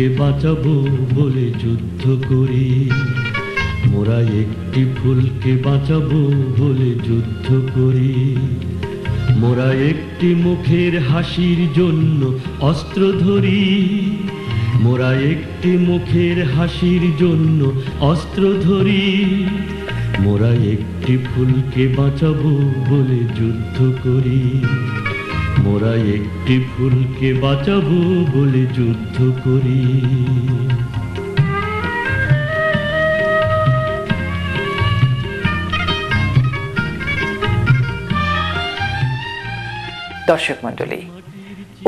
ফুলকে বাঁচাবো বলে যুদ্ধ করি, মোরা একটি ফুলকে বাঁচাবো বলে যুদ্ধ করি। মোরা একটি মুখের হাসির জন্য অস্ত্র ধরি, মোরা একটি মুখের হাসির জন্য অস্ত্র ধরি। মোরা একটি ফুলকে বাঁচাবো বলে যুদ্ধ করি, মোরা একটি ফুলকে বাঁচাবো বলে যুদ্ধ করি। দর্শক মণ্ডলী,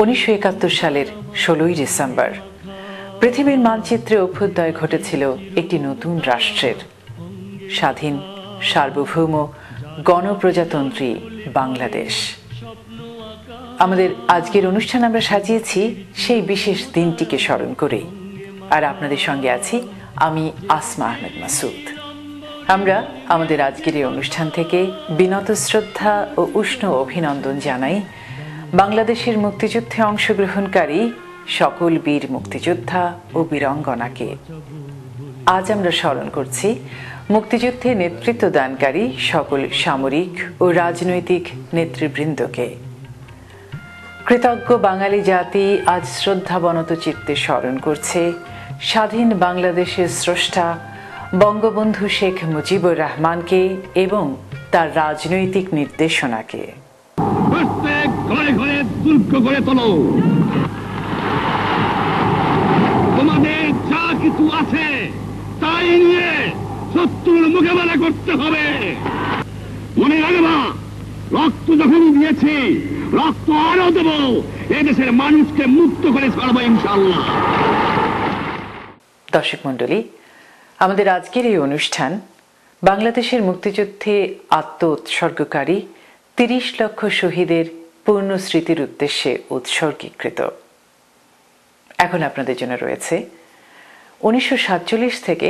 1971 সালের 16ই ডিসেম্বর পৃথিবীর মানচিত্রে অভ্যুদয় ঘটেছিল একটি নতুন রাষ্ট্রের, স্বাধীন সার্বভৌম গণপ্রজাতন্ত্রী বাংলাদেশ। আমাদের আজকের অনুষ্ঠান আমরা সাজিয়েছি সেই বিশেষ দিনটিকে স্মরণ করেই, আর আপনাদের সঙ্গে আছি আমি আসমা আহমেদ মাসুদ। আমরা আমাদের আজকের এই অনুষ্ঠান থেকে বিনত শ্রদ্ধা ও উষ্ণ অভিনন্দন জানাই বাংলাদেশের মুক্তিযুদ্ধে অংশগ্রহণকারী সকল বীর মুক্তিযোদ্ধা ও বীরাঙ্গনাকে। আজ আমরা স্মরণ করছি মুক্তিযুদ্ধে নেতৃত্ব দানকারী সকল সামরিক ও রাজনৈতিক নেতৃবৃন্দকে। কৃতজ্ঞ বাঙালি জাতি আজ শ্রদ্ধাবনত চিত্তে স্মরণ করছে স্বাধীন বাংলাদেশের স্রষ্টা বঙ্গবন্ধু শেখ মুজিবুর রহমানকে এবং তার রাজনৈতিক নির্দেশনাকে। ঘরে ঘরে দুর্গ গড়ে তোলো, তোমাদের যা কিছু আছে তাই নিয়ে শত্রুর মোকাবেলা করতে হবে। মনে রাখবা, রক্ত যখন দিয়েছি রক্ত আরো দেব, এদেশের মানুষকে মুক্ত করে ছাড়বো ইনশাআল্লাহ। দর্শক মণ্ডলী, আমাদের আজকের এই অনুষ্ঠান বাংলাদেশের মুক্তিযুদ্ধে আত্ম উৎসর্গকারী 30 লক্ষ শহীদের পূর্ণ স্মৃতির উদ্দেশ্যে উৎসর্গীকৃত। এখন আপনাদের জন্য রয়েছে 1947 থেকে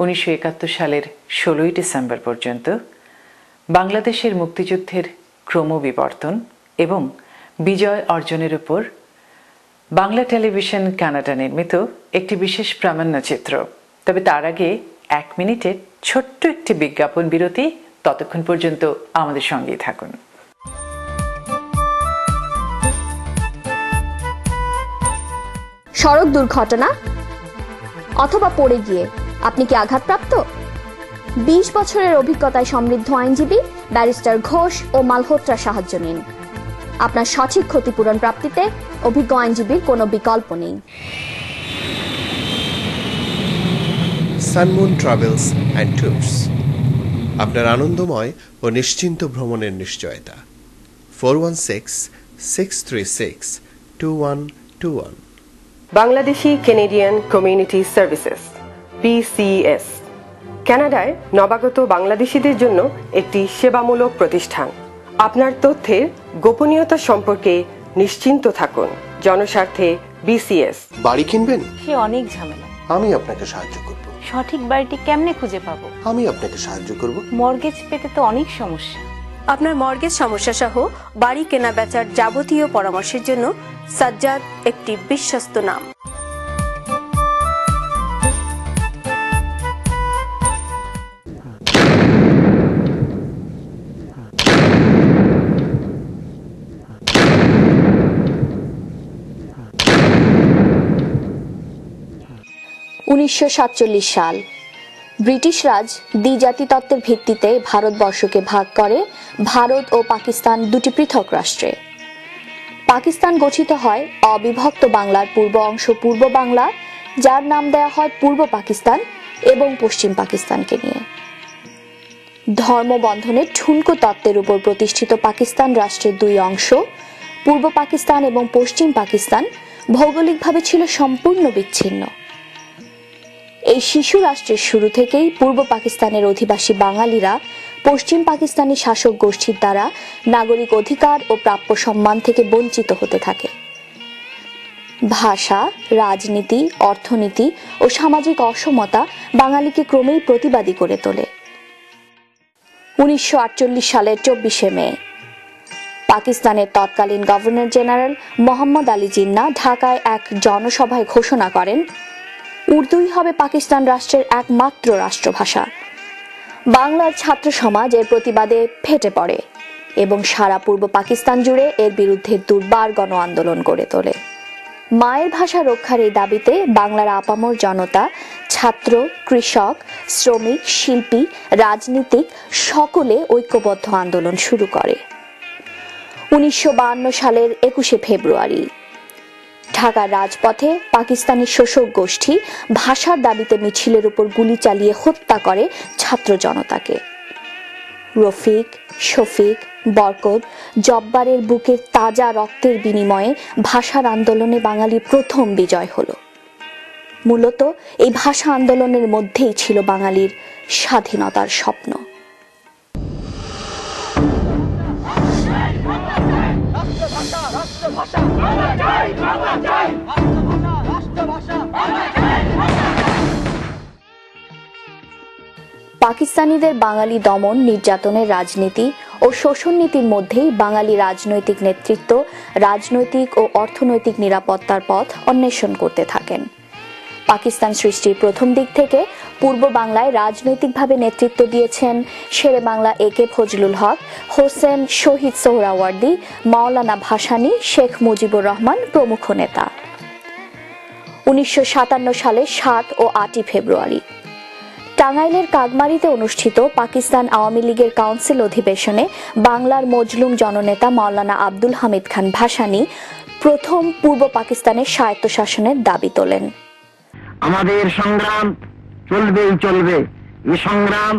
1971 সালের 16ই ডিসেম্বর পর্যন্ত বাংলাদেশের মুক্তিযুদ্ধের ক্রমবিবর্তন এবং বিজয় অর্জনের উপর বাংলা টেলিভিশন কানাডা নির্মিত একটি বিশেষ প্রামাণ্যচিত্র। তবে তার আগে 1 মিনিটের ছোট্ট একটি বিজ্ঞাপন বিরতি। ততক্ষণ পর্যন্ত আমাদের সঙ্গেই থাকুন। সড়ক দুর্ঘটনা অথবা পড়ে গিয়ে আপনি কি আঘাতপ্রাপ্ত? 20 বছরের অভিজ্ঞতায় সমৃদ্ধ আইনজীবী ব্যারিস্টার ঘোষ ও মালহোত্রা সাহায্য নিন। আপনার সঠিক ক্ষতিপূরণ প্রাপ্তিতে অভিজ্ঞ আইনজীবীর কোনো বিকল্প নেই। সানমুন ট্রাভেলস অ্যান্ড ট্যুরস, আপনার আনন্দময় ও নিশ্চিন্ত ভ্রমণের নিশ্চয়তা। 4166362121। Bangladeshi Canadian community services BCS কানাডায় নবাগত বাংলাদেশিদের জন্য একটি সেবামূলক প্রতিষ্ঠান। আপনার তথ্যের গোপনীয়তা সম্পর্কে নিশ্চিন্ত থাকুন। জনস্বার্থে BCS। বাড়ি কিনবেন? সে অনেক ঝামেলা। আমি আপনাকে সাহায্য করব। সঠিক বাড়িটি কেমনে খুঁজে পাবো? আমি আপনাকে সাহায্য করব। মর্গেজ পেতে তো অনেক সমস্যা। আপনার মর্গেজ সমস্যা সহ বাড়ি কেনা বেচার যাবতীয় পরামর্শের জন্য সাজ্জাদ একটি বিশ্বস্ত নাম। সাল ব্রিটিশ রাজ দ্বিজাতি তত্ত্বের ভিত্তিতে ভারতবর্ষকে ভাগ করে ভারত ও পাকিস্তান দুটি পৃথক রাষ্ট্রে। পাকিস্তান গঠিত হয় অবিভক্ত বাংলার পূর্ব অংশ পূর্ব বাংলা, যার নাম দেওয়া হয় পূর্ব পাকিস্তান, এবং পশ্চিম পাকিস্তানকে নিয়ে। ধর্মবন্ধনের ঠুনকো তত্ত্বের উপর প্রতিষ্ঠিত পাকিস্তান রাষ্ট্রের দুই অংশ পূর্ব পাকিস্তান এবং পশ্চিম পাকিস্তান ভৌগোলিকভাবে ছিল সম্পূর্ণ বিচ্ছিন্ন। এই শিশু রাষ্ট্রের শুরু থেকেই পূর্ব পাকিস্তানের অধিবাসী বাঙালিরা পশ্চিম পাকিস্তানি শাসক গোষ্ঠীর দ্বারা নাগরিক অধিকার ও প্রাপ্য সম্মান থেকে বঞ্চিত হতে থাকে। ভাষা, রাজনীতি, অর্থনীতি ও সামাজিক অসমতা বাঙালিকে ক্রমেই প্রতিবাদী করে তোলে। 1948 সালের 24শে মে পাকিস্তানের তৎকালীন গভর্নর জেনারেল মোহাম্মদ আলী জিন্নাহ ঢাকায় এক জনসভায় ঘোষণা করেন, উর্দুই হবে পাকিস্তান রাষ্ট্রের একমাত্র রাষ্ট্রভাষা। বাংলার ছাত্র সমাজ এর প্রতিবাদে ফেটে পড়ে এবং সারা পূর্ব পাকিস্তান জুড়ে এর বিরুদ্ধে দুর্বার গণ আন্দোলন গড়ে তোলে। মায়ের ভাষা রক্ষার এই দাবিতে বাংলার আপামর জনতা, ছাত্র, কৃষক, শ্রমিক, শিল্পী, রাজনীতিক সকলে ঐক্যবদ্ধ আন্দোলন শুরু করে। 1952 সালের 21শে ফেব্রুয়ারি ঢাকার রাজপথে পাকিস্তানি শোষক গোষ্ঠী ভাষার দাবিতে মিছিলের উপর গুলি চালিয়ে হত্যা করে ছাত্র জনতাকে। রফিক, শফিক, বরকত, জব্বারের বুকের তাজা রক্তের বিনিময়ে ভাষার আন্দোলনে বাঙালির প্রথম বিজয় হলো। মূলত এই ভাষা আন্দোলনের মধ্যেই ছিল বাঙালির স্বাধীনতার স্বপ্ন। পাকিস্তানিদের বাঙালি দমন নির্যাতনের রাজনীতি ও শোষণ নীতির মধ্যেই বাঙালি রাজনৈতিক নেতৃত্ব রাজনৈতিক ও অর্থনৈতিক নিরাপত্তার পথ অন্বেষণ করতে থাকেন। পাকিস্তান সৃষ্টির প্রথম দিক থেকে পূর্ব বাংলায় রাজনৈতিকভাবে নেতৃত্ব দিয়েছেন শেরে বাংলা একে ফজলুল হক, হোসেন শহীদ সোহরাওয়ার্দী, মাওলানা ভাসানী, শেখ মুজিবুর রহমান প্রমুখ নেতা। 1957 সালে 7 ও 8 ফেব্রুয়ারি টাঙ্গাইলের কাগমারিতে অনুষ্ঠিত পাকিস্তান আওয়ামী লীগের কাউন্সিল অধিবেশনে বাংলার মজলুম জননেতা মাওলানা আব্দুল হামিদ খান ভাসানী প্রথম পূর্ব পাকিস্তানের স্বায়ত্তশাসনের দাবি তোলেন। আমাদের সংগ্রাম চলবেই চলবে, এই সংগ্রাম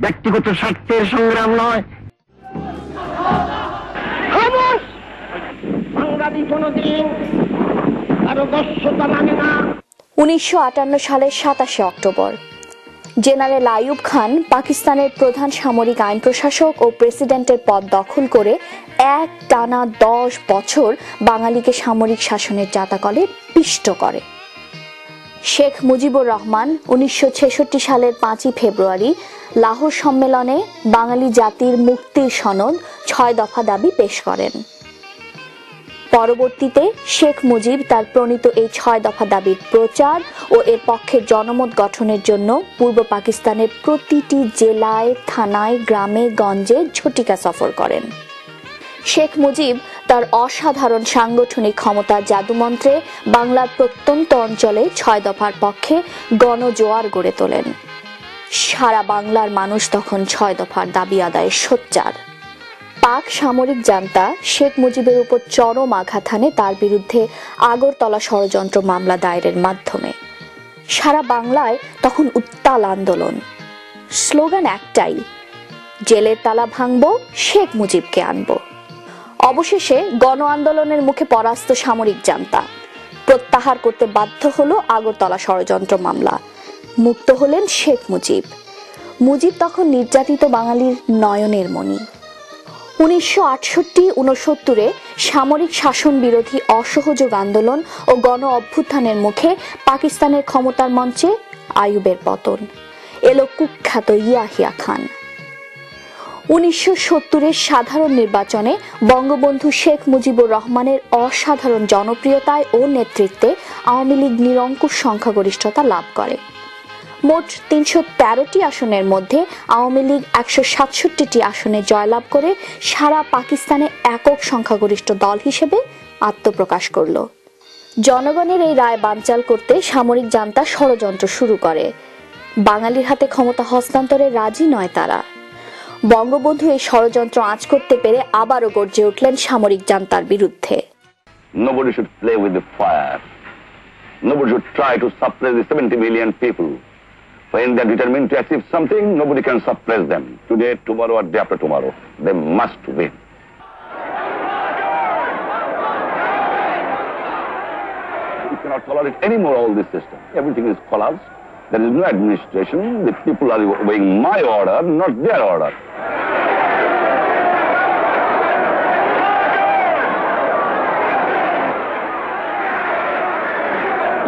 ব্যক্তিগত স্বার্থের সংগ্রাম নয়। বাঙালি কোনদিন কারো দস্যুতা মানে না। 1958 সালের 27 অক্টোবর জেনারেল আইয়ুব খান পাকিস্তানের প্রধান সামরিক আইন প্রশাসক ও প্রেসিডেন্টের পদ দখল করে এক টানা 10 বছর বাঙালিকে সামরিক শাসনের জাতাকলে পিষ্ট করে। শেখ মুজিবুর রহমান 1966 সালের 5 ফেব্রুয়ারি লাহোর সম্মেলনে বাঙালি জাতির মুক্তির সনদ 6 দফা দাবি পেশ করেন। পরবর্তীতে শেখ মুজিব তার প্রণীত এই 6 দফা দাবির প্রচার ও এর পক্ষে জনমত গঠনের জন্য পূর্ব পাকিস্তানের প্রতিটি জেলায়, থানায়, গ্রামে, গঞ্জে ঝটিকা সফর করেন। শেখ মুজিব তার অসাধারণ সাংগঠনিক ক্ষমতার জাদুমন্ত্রে বাংলার প্রত্যন্ত অঞ্চলে 6 দফার পক্ষে গণজোয়ার গড়ে তোলেন। সারা বাংলার মানুষ তখন 6 দফার দাবি আদায়ে সোচ্চার। পাক সামরিক জান্তা শেখ মুজিবের উপর চরম আঘাত হানে তার বিরুদ্ধে আগরতলা ষড়যন্ত্র মামলা দায়েরের মাধ্যমে। সারা বাংলায় তখন উত্তাল আন্দোলন, স্লোগান একটাই, জেলের তালা ভাঙবো, শেখ মুজিবকে আনবো। অবশেষে গণ আন্দোলনের মুখে পরাস্ত সামরিক জান্তা প্রত্যাহার করতে বাধ্য হলো আগরতলা ষড়যন্ত্র মামলা। মুক্ত হলেন শেখ মুজিব। মুজিব তখন নির্যাতিত বাঙালির নয়নের মণি। 1968-69 সামরিক শাসন বিরোধী অসহযোগ আন্দোলন ও গণ অভ্যুত্থানের মুখে পাকিস্তানের ক্ষমতার মঞ্চে আইয়ুবের পতন, এলো কুখ্যাত ইয়াহিয়া খান। 1970-এর সাধারণ নির্বাচনে বঙ্গবন্ধু শেখ মুজিবুর রহমানের অসাধারণ জনপ্রিয়তায় ও নেতৃত্বে আওয়ামী লীগ নিরঙ্কুশ সংখ্যাগরিষ্ঠতা লাভ করে। মোট 313টি আসনের মধ্যে আওয়ামী লীগ 167টি আসনে জয়লাভ করে সারা পাকিস্তানে একক সংখ্যাগরিষ্ঠ দল হিসেবে আত্মপ্রকাশ করল। জনগণের এই রায় বানচাল করতে সামরিক জান্তা ষড়যন্ত্র শুরু করে। বাঙালির হাতে ক্ষমতা হস্তান্তরে রাজি নয় তারা। বঙ্গবন্ধু এই ষড়যন্ত্র আঁচ করতে পেরে আবারও গর্জে উঠলেন সামরিক জান্তার বিরুদ্ধে। Nobody should play with the fire. Nobody should try to suppress the 70 million people. When they are determined to achieve something, nobody can suppress them. Today, tomorrow, or day after tomorrow, they must win. We cannot tolerate anymore all this system. Everything is collapsed. There is no administration. The people are obeying my order, not their order.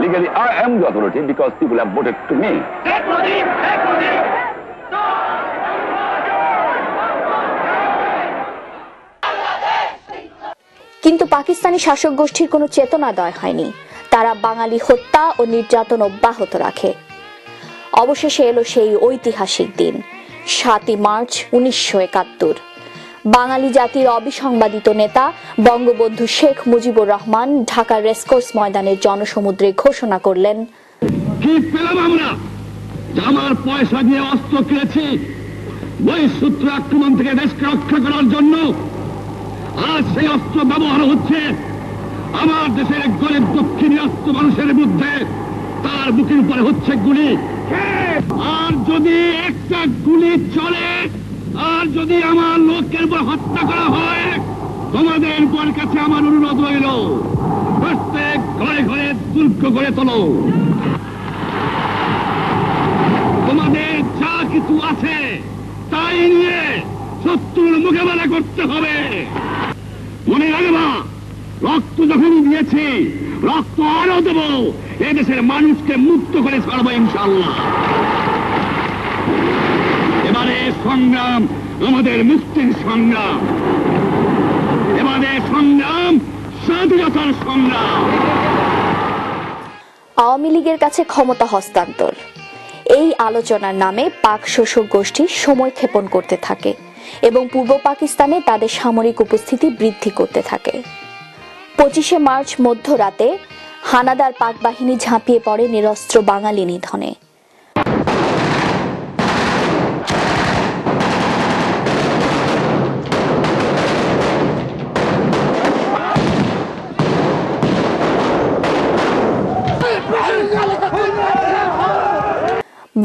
Legally, I am the authority because people have voted to me. কিন্তু পাকিস্তানি শাসক গোষ্ঠীর কোনো চেতনাদয় হয়নি। তারা বাঙালি হত্যা ও নির্যাতন অব্যাহত রাখে। অবশেষে এলো সেই ঐতিহাসিক দিন ৭ই মার্চ ১৯৭১। বাঙালি জাতির অবিসংবাদিত নেতা বঙ্গবন্ধু শেখ মুজিবুর রহমান ঢাকার রেসকোর্স ময়দানের জনসমুদ্রে ঘোষণা করলেন, কি পেলাম আমরা? আমার পয়সা দিয়ে অস্ত্র কিনেছি বহিঃশত্রু আক্রমণ থেকে দেশকে রক্ষা করার জন্য। আজ সেই অস্ত্র ব্যবহার হচ্ছে আমার দেশের গরিব দক্ষিণী অস্ত্র মানুষের বিরুদ্ধে। তার বুকের উপরে হচ্ছে গুলি। আর যদি একটা গুলি চলে, আর যদি আমার লোকের উপর হত্যা করা হয়, তোমাদের উপর কাছে আমার অনুরোধ রইল, প্রত্যেক ঘরে ঘরে দুর্গ গড়ে তোলো। তোমাদের যা কিছু আছে তাই নিয়ে শত্রুর মোকাবেলা করতে হবে। মনে রাখবা, রক্ত যখন দিয়েছি, রক্ত আরো দেব। এদেশের মানুষকে মুক্ত করে ছাড়বো ইনশাআল্লাহ। এবারে সংগ্রাম আমাদের মুক্তির সংগ্রাম, এবারে সংগ্রাম স্বাধীনতার সংগ্রাম। আওয়ামী লীগের কাছে ক্ষমতা হস্তান্তর, এই আলোচনার নামে পাক শোষক গোষ্ঠী সময় ক্ষেপণ করতে থাকে এবং পূর্ব পাকিস্তানে তাদের সামরিক উপস্থিতি বৃদ্ধি করতে থাকে। ২৫শে মার্চ মধ্যরাতে হানাদার পাক বাহিনী ঝাঁপিয়ে পড়ে নিরস্ত্র বাঙালি নিধনে।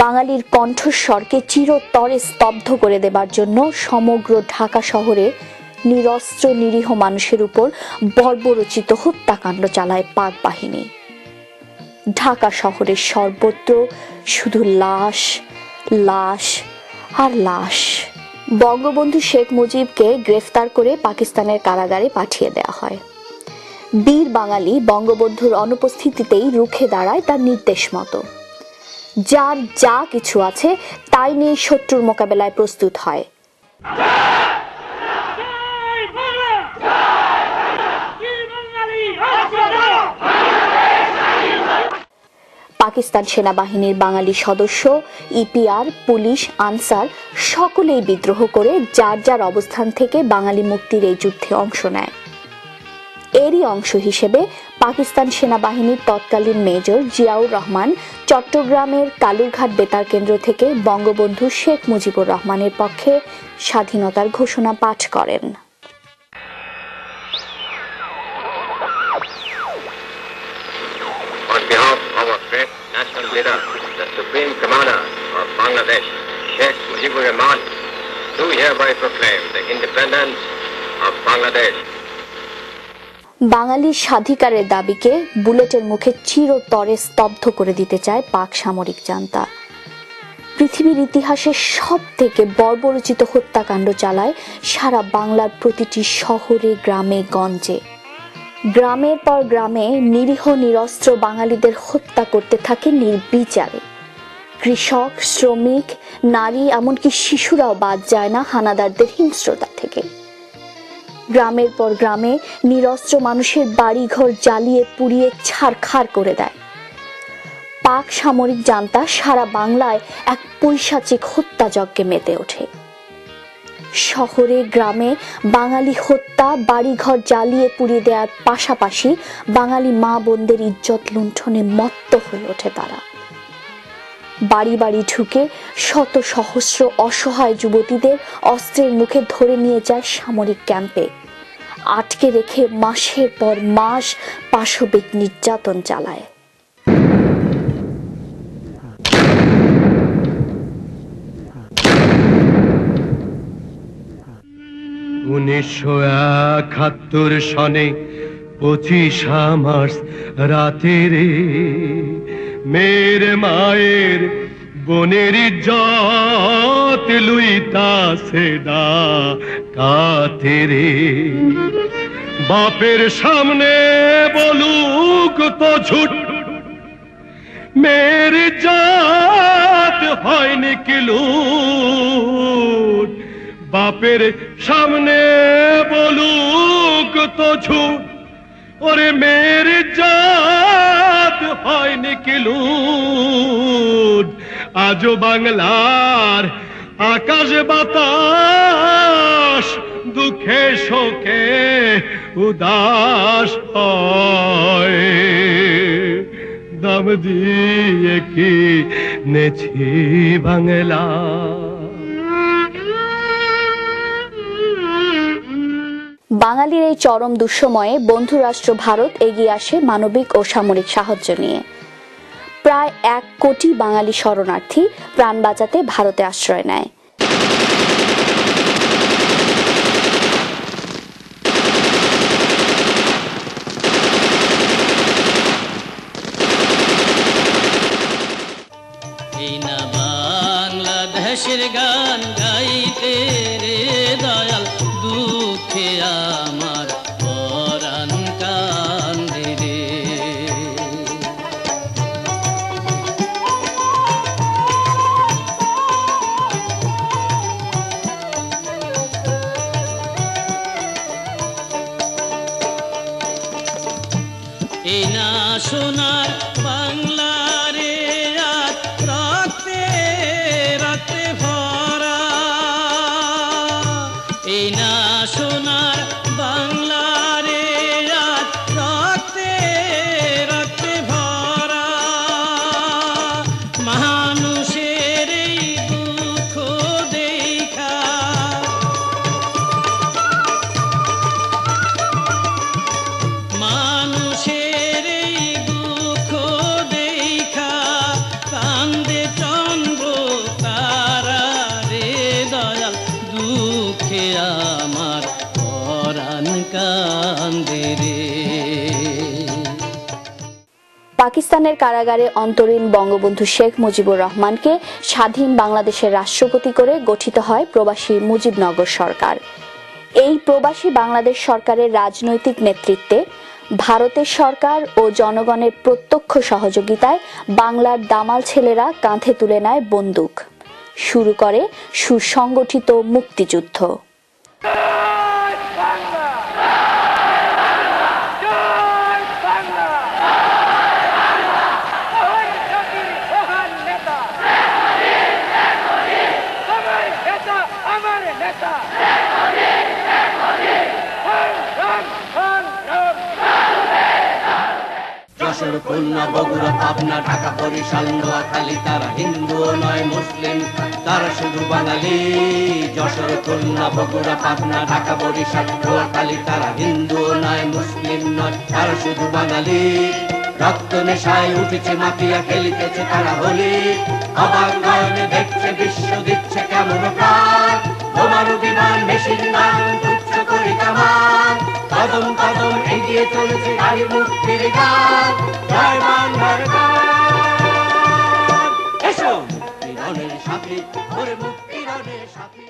বাঙালির কণ্ঠস্বরকে চিরতরে স্তব্ধ করে দেবার জন্য সমগ্র ঢাকা শহরে নিরস্ত্র নিরীহ মানুষের উপর বর্বরচিত হত্যাকাণ্ড চালায় পাক বাহিনী। ঢাকা শহরের সর্বত্র শুধু লাশ, লাশ আর লাশ। বঙ্গবন্ধু শেখ মুজিবকে গ্রেফতার করে পাকিস্তানের কারাগারে পাঠিয়ে দেওয়া হয়। বীর বাঙালি বঙ্গবন্ধুর অনুপস্থিতিতেই রুখে দাঁড়ায় তার নির্দেশ মতো। যার যা কিছু আছে তাই নিয়ে শত্রুর মোকাবেলায় প্রস্তুত হয়। পাকিস্তান সেনাবাহিনীর বাঙালি সদস্য, ইপিআর, পুলিশ, আনসার সকলেই বিদ্রোহ করে যার যার অবস্থান থেকে বাঙালি মুক্তির এই যুদ্ধে অংশ নেয়। এরই অংশ হিসেবে পাকিস্তান সেনাবাহিনীর তৎকালীন মেজর জিয়াউর রহমান চট্টগ্রামের কালুরঘাট বেতার কেন্দ্র থেকে বঙ্গবন্ধু শেখ মুজিবুর রহমানের পক্ষে স্বাধীনতার ঘোষণা পাঠ করেন। On behalf of our great national leader, the Supreme Commander of Bangladesh, Sheikh Mujibur Rahman, do hereby proclaim the independence of Bangladesh. বাঙালির স্বাধিকারের দাবিকে বুলেটের মুখে চিরতরে স্তব্ধ করে দিতে চায় পাক সামরিক জান্তা। পৃথিবীর ইতিহাসে সব থেকে বর্বরচিত হত্যাকাণ্ড চালায় সারা বাংলার প্রতিটি শহরে, গ্রামে, গঞ্জে। গ্রামের পর গ্রামে নিরীহ নিরস্ত্র বাঙালিদের হত্যা করতে থাকে নির্বিচারে। কৃষক, শ্রমিক, নারী, এমনকি শিশুরাও বাদ যায় না হানাদারদের হিংস্রতা থেকে। গ্রামের পর গ্রামে নিরস্ত্র মানুষের বাড়িঘর জ্বালিয়ে পুড়িয়ে ছারখার করে দেয়। পাক সামরিক জান্তা সারা বাংলায় এক পৈশাচিক হত্যাযজ্ঞে মেতে ওঠে। শহরে গ্রামে বাঙালি হত্যা, বাড়িঘর জ্বালিয়ে পুড়িয়ে দেওয়ার পাশাপাশি বাঙালি মা বোনদের ইজ্জত লুণ্ঠনে মত্ত হয়ে ওঠে তারা। বাড়ি বাড়ি ঢুকে শত সহস্র অসহায় যুবতীদের অস্ত্রের মুখে ধরে নিয়ে যায় সামরিক ক্যাম্পে, আটকে রেখে মাসের পর মাস পাশবিক নির্যাতন চালায়। ১৯৭১ সনে ২৫ মার্চ রাতে রে মেয়ের মায়ের বোনের ইজ্জত লুইতাছে ডাকাতে রে। বাপের সামনে বলুক তো ঝুট, মেয়ের ইজ্জত হয়নি কি লুট। বাপের সামনে বলুক তো ঝুট, ওরে মেয়ের ইজ্জত হয়নি কি লুট, আজও বাংলার আকাশ বাতাস দুঃখে শোকে উদাস হয়। দাম দিয়ে কি নেছি বাংলা। বাঙালির এই চরম দুঃসময়ে বন্ধুরাষ্ট্র ভারত এগিয়ে আসে মানবিক ও সামরিক সাহায্য নিয়ে। প্রায় 1 কোটি বাঙালি শরণার্থী প্রাণ বাঁচাতে ভারতে আশ্রয় নেয়। বাংলাদেশের গান গাইতে রে দয়াল, দুঃখে আমার পরাণ কান্দে রে। এই না সোনার বাংলা রে, রক্তে রক্তে ভরা। এই না সোনার বাংলা রে, রক্তে রক্তে ভরা। মানুষের এই দুঃখ দেখা, মানুষের এই দুঃখ দেখা কান্দে চন্দ্র তারা রে দয়াল, দুঃখে আমার পরাণ কান্দে রে। পাকিস্তানের কারাগারে অন্তরীণ বঙ্গবন্ধু শেখ মুজিবুর রহমানকে স্বাধীন বাংলাদেশের রাষ্ট্রপতি করে গঠিত হয় প্রবাসী মুজিবনগর সরকার। এই প্রবাসী বাংলাদেশ সরকারের রাজনৈতিক নেতৃত্বে ভারতের সরকার ও জনগণের প্রত্যক্ষ সহযোগিতায় বাংলার দামাল ছেলেরা কাঁধে তুলে নেয় বন্দুক। শুরু করে সুসংগঠিত মুক্তিযুদ্ধ। যশোর, খুলনা, বগুড়া, পাবনা, ঢাকা, বরিশাল, নোয়াখালী, তারা হিন্দু নয় মুসলিম, তারা শুধু বাঙালি। যশোর, খুলনা, বগুড়া, পাবনা, ঢাকা, বরিশাল, নোয়াখালী, তারা হিন্দু নয় মুসলিম নয়, তারা শুধু বাঙালি। রক্ত নেশায় উঠেছে মাতিয়া, খেলিতেছে তারা হোলি। অবাক নয়নে দেখছে বিশ্ব, দিচ্ছে কেমন প্রাণ। বোমারু বিমান, মেশিন গান, তুচ্ছ করি কামান। কদম কদম এগিয়ে চলেছে নারী মুক্তির গান। জয় বাংলার গান। এসো মুক্তিরণের সাথী, ওরে মুক্তিরণের সাথী।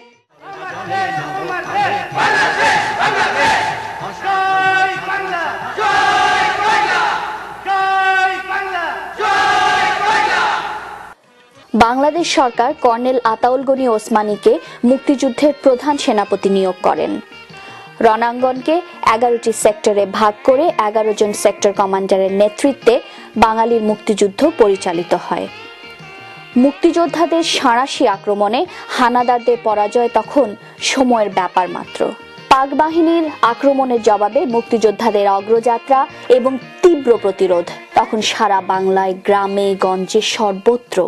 জয় বাংলা, জয় বাংলা, জয় বাংলা, জয় বাংলা। বাংলাদেশ সরকার কর্নেল আতাউল গনি ওসমানীকে মুক্তিযুদ্ধের প্রধান সেনাপতি নিয়োগ করেন। রণাঙ্গনকে 11টি সেক্টরে ভাগ করে 11 জন সেক্টর কমান্ডারের নেতৃত্বে বাঙালির মুক্তিযুদ্ধ পরিচালিত হয়। মুক্তিযোদ্ধাদের সাঁড়াশি আক্রমণে হানাদারদের পরাজয় তখন সময়ের ব্যাপার মাত্র। পাক বাহিনীর আক্রমণের জবাবে মুক্তিযোদ্ধাদের অগ্রযাত্রা এবং তীব্র প্রতিরোধ তখন সারা বাংলায় গ্রামে গঞ্জে সর্বত্র।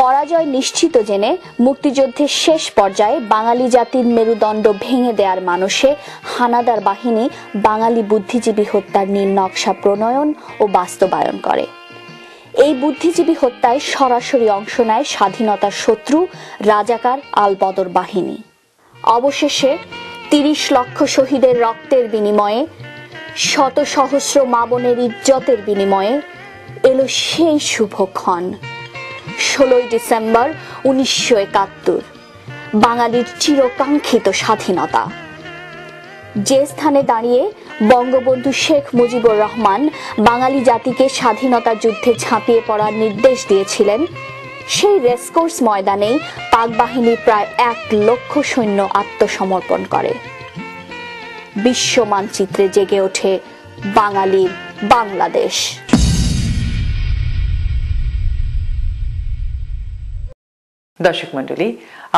পরাজয় নিশ্চিত জেনে মুক্তিযুদ্ধের শেষ পর্যায়ে বাঙালি জাতির মেরুদণ্ড ভেঙে দেওয়ার মানসে হানাদার বাহিনী বাঙালি বুদ্ধিজীবী হত্যার নীল নকশা প্রণয়ন ও বাস্তবায়ন করে। এই বুদ্ধিজীবী হত্যায় সরাসরি অংশ নেয় স্বাধীনতার শত্রু রাজাকার আলবদর বাহিনী। অবশেষে ৩০ লক্ষ শহীদের রক্তের বিনিময়ে, শত সহস্র মা বোনের ইজ্জতের বিনিময়ে এলো সেই শুভক্ষণ। ১৬ই ডিসেম্বর ১৯৭১, বাঙালির চিরকাঙ্ক্ষিত স্বাধীনতা। যে স্থানে দাঁড়িয়ে বঙ্গবন্ধু শেখ মুজিবুর রহমান বাঙালি জাতিকে স্বাধীনতা যুদ্ধে ঝাঁপিয়ে পড়ার নির্দেশ দিয়েছিলেন, সেই রেসকোর্স ময়দানেই পাক বাহিনীর প্রায় ১ লক্ষ সৈন্য আত্মসমর্পণ করে। বিশ্ব মানচিত্রে জেগে ওঠে বাঙালির বাংলাদেশ। দর্শক মণ্ডলী,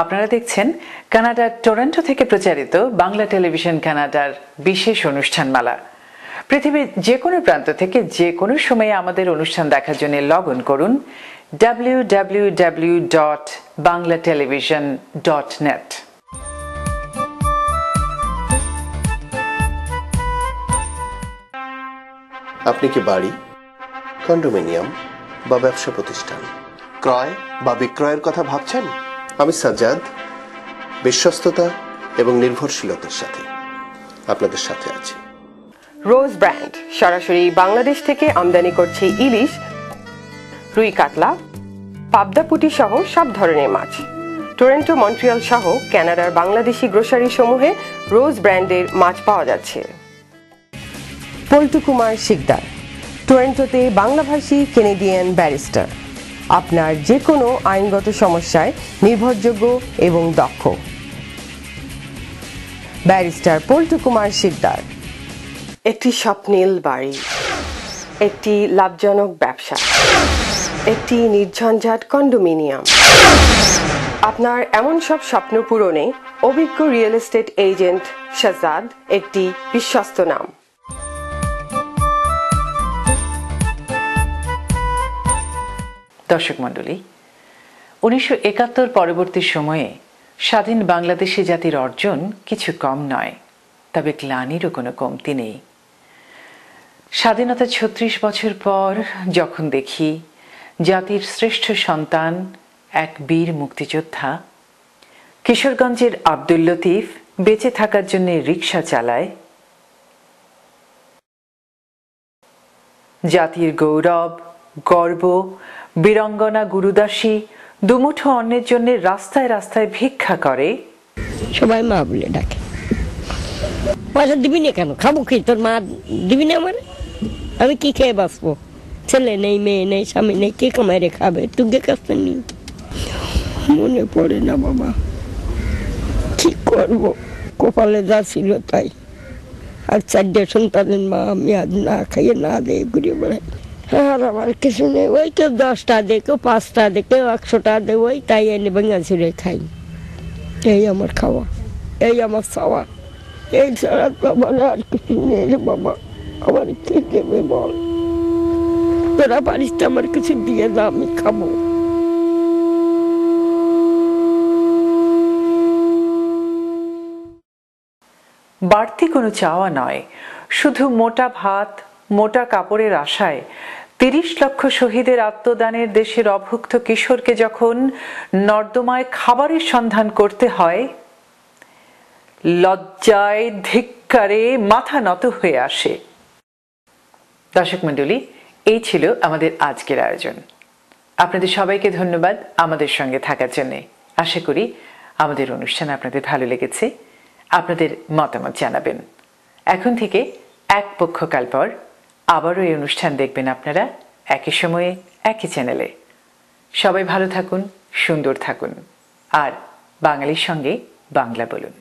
আপনারা দেখছেন কানাডার টরন্টো থেকে প্রচারিত বাংলা টেলিভিশন কানাডার বিশেষ অনুষ্ঠানমালা। পৃথিবীর যে কোনো প্রান্ত থেকে যে কোনো সময়ে আমাদের অনুষ্ঠান দেখার জন্য লগ ইন করুন www.banglatelevision.net। আপনি কি বাড়ি, কন্ডোমিনিয়াম বা ব্যবসা প্রতিষ্ঠান ক্রয় বা বিক্রয়ের কথা ভাবছেন? আমি সাজ্জাদ বিশ্বস্ততা এবং নির্ভরশীলতার সাথে আপনাদের সাথে আছি। রোজ ব্র্যান্ড সরাসরি বাংলাদেশ থেকে আমদানি করছে ইলিশ, রুই কাতলা, পাবদা পুঁটি সহ সব ধরনের মাছ। টরন্টো, মন্ট্রিয়াল সহ কানাডার বাংলাদেশি গ্রোসারি সমূহে রোজ ব্র্যান্ডের মাছ পাওয়া যাচ্ছে। পল্টু কুমার শিকদার, টরন্টোতে বাংলাভাষী কেনেডিয়ান ব্যারিস্টার। আপনার যে কোনো আইনগত সমস্যায় নির্ভরযোগ্য এবং দক্ষ। ব্যারিস্টার পল্টু কুমার শিকদার। একটি স্বপ্নীল বাড়ি, একটি লাভজনক ব্যবসা, একটি নির্ঝঞ্ঝাট কন্ডোমিনিয়াম। আপনার এমন সব স্বপ্ন পূরণে অভিজ্ঞ রিয়েল এস্টেট এজেন্ট শাহজাদ একটি বিশ্বস্ত নাম। দর্শক মণ্ডলী, ১৯৭১ পরবর্তী সময়ে স্বাধীন বাংলাদেশি জাতির অর্জন কিছু কম নয়, তবে গ্লানিরও কোনো কমতি নেই। স্বাধীনতা ৩৬ বছর পর যখন দেখি জাতির শ্রেষ্ঠ সন্তান এক বীর মুক্তিযোদ্ধা কিশোরগঞ্জের আব্দুল লতিফ বেঁচে থাকার জন্য রিকশা চালায়, জাতির গৌরব, গর্ব, বীরঙ্গনা গুরুদাসী দুমুঠো অন্যের জন্য রাস্তায় রাস্তায় ভিক্ষা করে, সবাই মা বলে ডাকে। পয়সা দিবি না কেন? খাবো কি? তোর মা দিবি না? আমার আমি কি খেয়ে বাঁচবো? ছেলে নেই, মেয়ে নেই, স্বামী নেই, কে কামাই রে খাবে? তুগে কাছে নি। মনে পড়ে না বাবা, কি করব? কপালে যা ছিল তাই। আর 4 সন্তানের মা আমি, আজ না খাইয়ে না দিয়ে ঘুরে বেড়াই। আর আমার কিছু নেই, ওই কেউ 10টা দে, কেউ 5টা দে, কেউ 100টা দে, ওই তাই এনে ভেঙা ছিঁড়ে খাই। এই আমার খাওয়া, এই আমার চাওয়া, এই ছাড়া তো আমার আর কিছু নেই রে বাবা। আমার কে দেবে বল? তোরা পারিস তো আমার কিছু দিয়ে যা, আমি খাবো। বাড়তি কোনো চাওয়া নয়, শুধু মোটা ভাত, মোটা কাপড়ের আশায় ৩০ লক্ষ শহীদের আত্মদানের দেশের অভুক্ত কিশোরকে যখন নর্দমায় খাবারের সন্ধান করতে হয়, লজ্জায় ধিক্কারে মাথা নত হয়ে আসে। দর্শক মণ্ডলী, এই ছিল আমাদের আজকের আয়োজন। আপনাদের সবাইকে ধন্যবাদ আমাদের সঙ্গে থাকার জন্য। আশা করি আমাদের অনুষ্ঠান আপনাদের ভালো লেগেছে। আপনাদের মতামত জানাবেন। এখন থেকে এক পক্ষকাল পর আবারও এই অনুষ্ঠান দেখবেন আপনারা একই সময়ে একই চ্যানেলে। সবাই ভালো থাকুন, সুন্দর থাকুন, আর বাঙালির সঙ্গে বাংলা বলুন।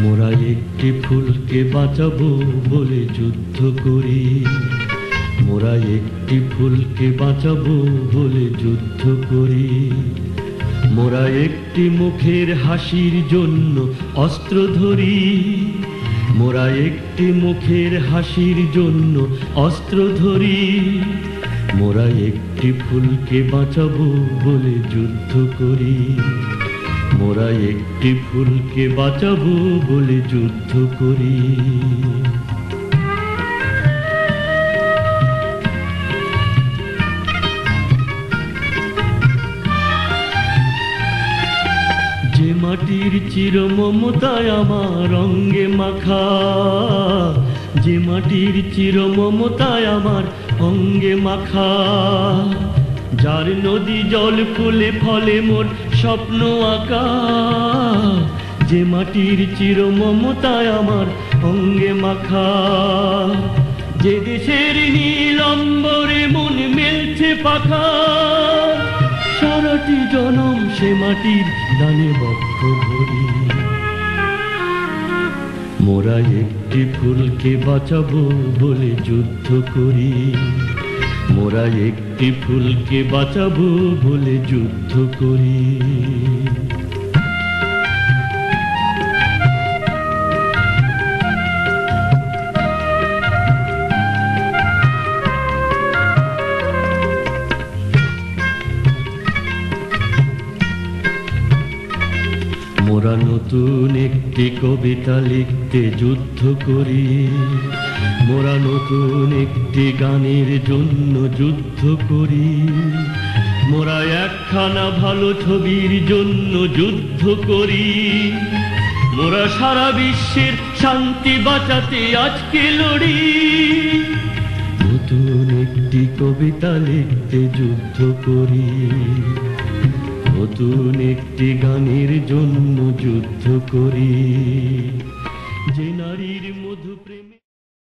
মোরা একটি ফুলকে বাঁচাবো বলে যুদ্ধ করি, মোরা একটি ফুলকে বাঁচাবো বলে যুদ্ধ করি, মোরা একটি মুখের হাসির জন্য অস্ত্র ধরি, মোরা একটি মুখের হাসির জন্য অস্ত্র ধরি, মোরা একটি ফুলকে বাঁচাবো বলে যুদ্ধ করি, মোরা একটি ফুলকে বাঁচাবো বলে যুদ্ধ করি। যে মাটির চির মমতায় আমার অঙ্গে মাখা, যে মাটির চির মমতায় আমার অঙ্গে মাখা, যার নদী জল ফুলে ফলে মোর স্বপ্ন আঁকা, যে মাটির চির মমতায় আমার অঙ্গে মাখা, যে দেশের নীল অম্বরে মন মেলছে পাখা, সারাটি জনম সে মাটির দানে বক্ষ ভরি। মোরা একটি ফুলকে বাঁচাবো বলে যুদ্ধ করি, মোরা একটি ফুলকে বাঁচাবো বলে যুদ্ধ করি। মোরা নতুন একটি কবিতা লিখতে যুদ্ধ করি, মোরা নতুন একটি গানের জন্য যুদ্ধ করি, মোরা একখানা ভালো ছবির জন্য যুদ্ধ করি, মোরা সারা বিশ্বের শান্তি বাঁচাতে আজকে লড়ি। নতুন একটি কবিতা লিখতে যুদ্ধ করি, নতুন একটি গানের জন্য যুদ্ধ করি। যে নারীর মধু প্রেমে